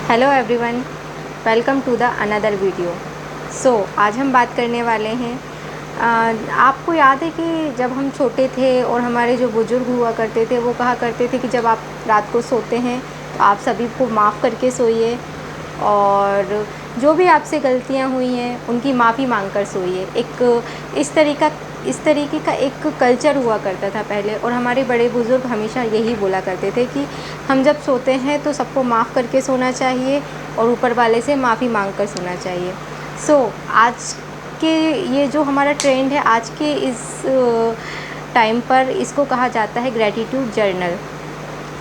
Hello everyone, welcome to the another video. आज हम बात करने वाले हैं। आपको याद है कि जब हम छोटे थे और हमारे जो बुज़ुर्ग हुआ करते थे वो कहा करते थे कि जब आप रात को सोते हैं तो आप सभी को माफ़ करके सोइए और जो भी आपसे गलतियां हुई हैं उनकी माफ़ी मांग कर सोइए। इस तरीके का एक कल्चर हुआ करता था पहले, और हमारे बड़े बुज़ुर्ग हमेशा यही बोला करते थे कि हम जब सोते हैं तो सबको माफ़ करके सोना चाहिए और ऊपर वाले से माफ़ी मांग कर सोना चाहिए। आज के ये जो हमारा ट्रेंड है आज के इस टाइम पर, इसको कहा जाता है ग्रैटिट्यूड जर्नल,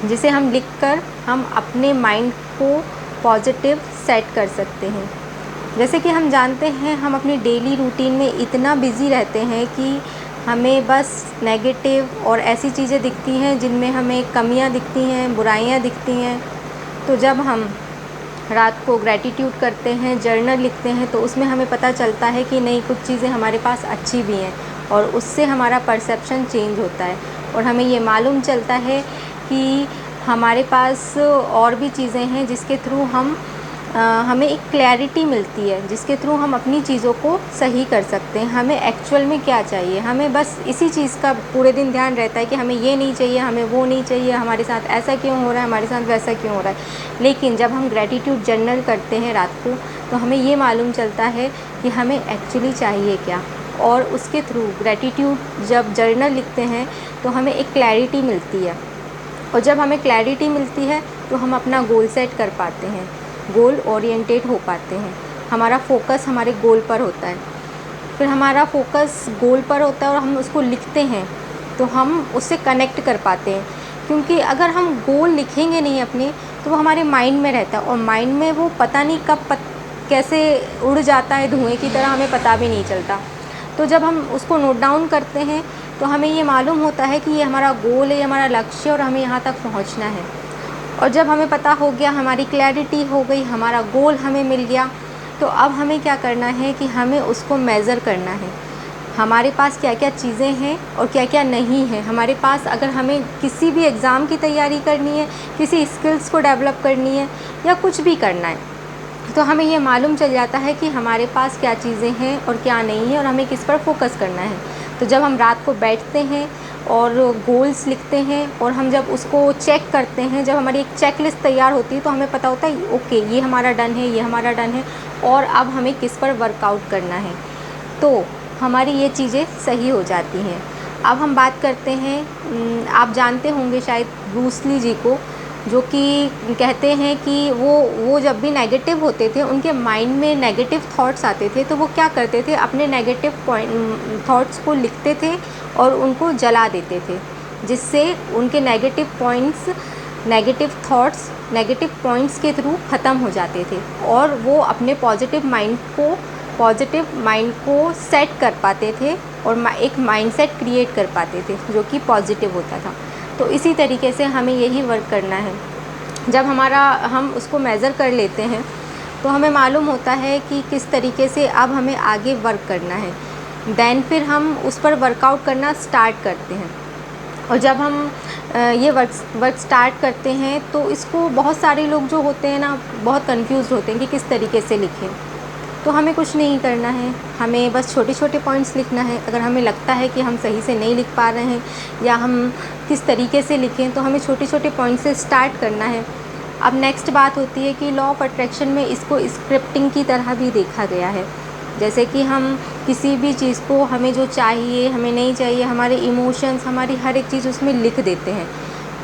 जिसे हम लिखकर हम अपने माइंड को पॉजिटिव सेट कर सकते हैं। जैसे कि हम जानते हैं हम अपनी डेली रूटीन में इतना बिज़ी रहते हैं कि हमें बस नेगेटिव और ऐसी चीज़ें दिखती हैं जिनमें हमें कमियां दिखती हैं, बुराइयां दिखती हैं। तो जब हम रात को ग्रैटिट्यूड करते हैं, जर्नल लिखते हैं, तो उसमें हमें पता चलता है कि नहीं, कुछ चीज़ें हमारे पास अच्छी भी हैं और उससे हमारा परसेप्शन चेंज होता है और हमें ये मालूम चलता है कि हमारे पास और भी चीज़ें हैं जिसके थ्रू हमें एक क्लैरिटी मिलती है, जिसके थ्रू हम अपनी चीज़ों को सही कर सकते हैं। हमें एक्चुअल में क्या चाहिए, हमें बस इसी चीज़ का पूरे दिन ध्यान रहता है कि हमें ये नहीं चाहिए, हमें वो नहीं चाहिए, हमारे साथ ऐसा क्यों हो रहा है, हमारे साथ वैसा क्यों हो रहा है। लेकिन जब हम ग्रैटिट्यूड जर्नल करते हैं रात को, तो हमें ये मालूम चलता है कि हमें एक्चुअली चाहिए क्या, और उसके थ्रू ग्रैटिट्यूड जब जर्नल लिखते हैं तो हमें एक क्लैरिटी मिलती है, और जब हमें क्लैरिटी मिलती है तो हम अपना गोल सेट कर पाते हैं, गोल ओरिएंटेड हो पाते हैं। हमारा फोकस हमारे गोल पर होता है, फिर हमारा फोकस गोल पर होता है और हम उसको लिखते हैं तो हम उससे कनेक्ट कर पाते हैं। क्योंकि अगर हम गोल लिखेंगे नहीं अपने, तो वो हमारे माइंड में रहता है और माइंड में वो पता नहीं कैसे उड़ जाता है धुएं की तरह, हमें पता भी नहीं चलता। तो जब हम उसको नोट डाउन करते हैं तो हमें ये मालूम होता है कि ये हमारा गोल है, ये हमारा लक्ष्य है और हमें यहाँ तक पहुँचना है। और जब हमें पता हो गया, हमारी क्लैरिटी हो गई, हमारा गोल हमें मिल गया, तो अब हमें क्या करना है कि हमें उसको मेज़र करना है। हमारे पास क्या क्या चीज़ें हैं और क्या क्या नहीं है हमारे पास। अगर हमें किसी भी एग्ज़ाम की तैयारी करनी है, किसी स्किल्स को डेवलप करनी है या कुछ भी करना है, तो हमें ये मालूम चल जाता है कि हमारे पास क्या चीज़ें हैं और क्या नहीं है और हमें किस पर फोकस करना है। तो जब हम रात को बैठते हैं और गोल्स लिखते हैं और हम जब उसको चेक करते हैं, जब हमारी एक चेक लिस्ट तैयार होती है, तो हमें पता होता है ओके, ये हमारा डन है, ये हमारा डन है, और अब हमें किस पर वर्कआउट करना है। तो हमारी ये चीज़ें सही हो जाती हैं। अब हम बात करते हैं, आप जानते होंगे शायद ब्रूस ली जी को, जो कि कहते हैं कि वो जब भी नेगेटिव होते थे, उनके माइंड में नेगेटिव थॉट्स आते थे, तो वो क्या करते थे, अपने नेगेटिव थॉट्स को लिखते थे और उनको जला देते थे, जिससे उनके नेगेटिव थॉट्स नेगेटिव पॉइंट्स के थ्रू ख़त्म हो जाते थे और वो अपने पॉजिटिव माइंड को सेट कर पाते थे और एक माइंडसेट क्रिएट कर पाते थे जो कि पॉजिटिव होता था। तो इसी तरीके से हमें यही वर्क करना है। जब हम उसको मेज़र कर लेते हैं तो हमें मालूम होता है कि किस तरीके से अब हमें आगे वर्क करना है। देन फिर हम उस पर वर्कआउट करना स्टार्ट करते हैं, और जब हम ये वर्क स्टार्ट करते हैं तो इसको बहुत सारे लोग जो होते हैं ना, बहुत कंफ्यूज होते हैं कि किस तरीके से लिखें। तो हमें कुछ नहीं करना है, हमें बस छोटे छोटे पॉइंट्स लिखना है। अगर हमें लगता है कि हम सही से नहीं लिख पा रहे हैं या हम किस तरीके से लिखें, तो हमें छोटे छोटे पॉइंट्स से स्टार्ट करना है। अब नेक्स्ट बात होती है कि लॉ ऑफ अट्रैक्शन में इसको स्क्रिप्टिंग की तरह भी देखा गया है। जैसे कि हम किसी भी चीज़ को, हमें जो चाहिए, हमें नहीं चाहिए, हमारे इमोशंस, हमारी हर एक चीज़ उसमें लिख देते हैं,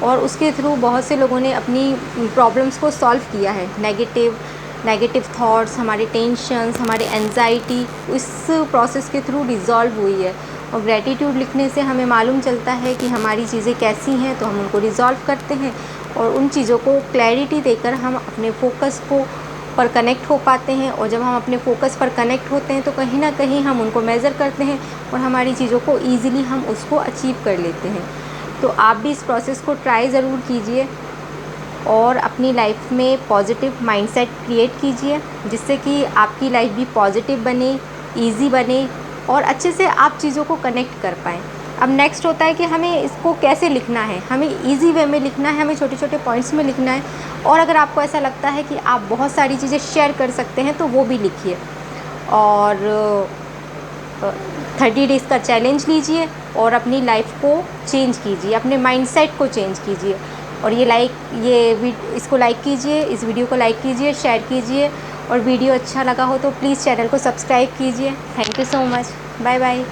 और उसके थ्रू बहुत से लोगों ने अपनी प्रॉब्लम्स को सॉल्व किया है। नेगेटिव थॉट्स, हमारे टेंशन्स, हमारी एंजाइटी इस प्रोसेस के थ्रू डिज़ोल्व हुई है। और ग्रैटिट्यूड लिखने से हमें मालूम चलता है कि हमारी चीज़ें कैसी हैं, तो हम उनको रिज़ॉल्व करते हैं और उन चीज़ों को क्लैरिटी देकर हम अपने फोकस को पर कनेक्ट हो पाते हैं। और जब हम अपने फोकस पर कनेक्ट होते हैं तो कहीं ना कहीं हम उनको मेज़र करते हैं और हमारी चीज़ों को ईज़िली हम उसको अचीव कर लेते हैं। तो आप भी इस प्रोसेस को ट्राई ज़रूर कीजिए और अपनी लाइफ में पॉजिटिव माइंडसेट क्रिएट कीजिए, जिससे कि आपकी लाइफ भी पॉजिटिव बने, इजी बने और अच्छे से आप चीज़ों को कनेक्ट कर पाएँ। अब नेक्स्ट होता है कि हमें इसको कैसे लिखना है, हमें इजी वे में लिखना है, हमें छोटे छोटे पॉइंट्स में लिखना है। और अगर आपको ऐसा लगता है कि आप बहुत सारी चीज़ें शेयर कर सकते हैं तो वो भी लिखिए। और 30 डेज़ का चैलेंज लीजिए और अपनी लाइफ को चेंज कीजिए, अपने माइंडसेट को चेंज कीजिए। और इसको लाइक कीजिए, इस वीडियो को लाइक कीजिए, शेयर कीजिए। और वीडियो अच्छा लगा हो तो प्लीज़ चैनल को सब्सक्राइब कीजिए। Thank you so much. Bye bye.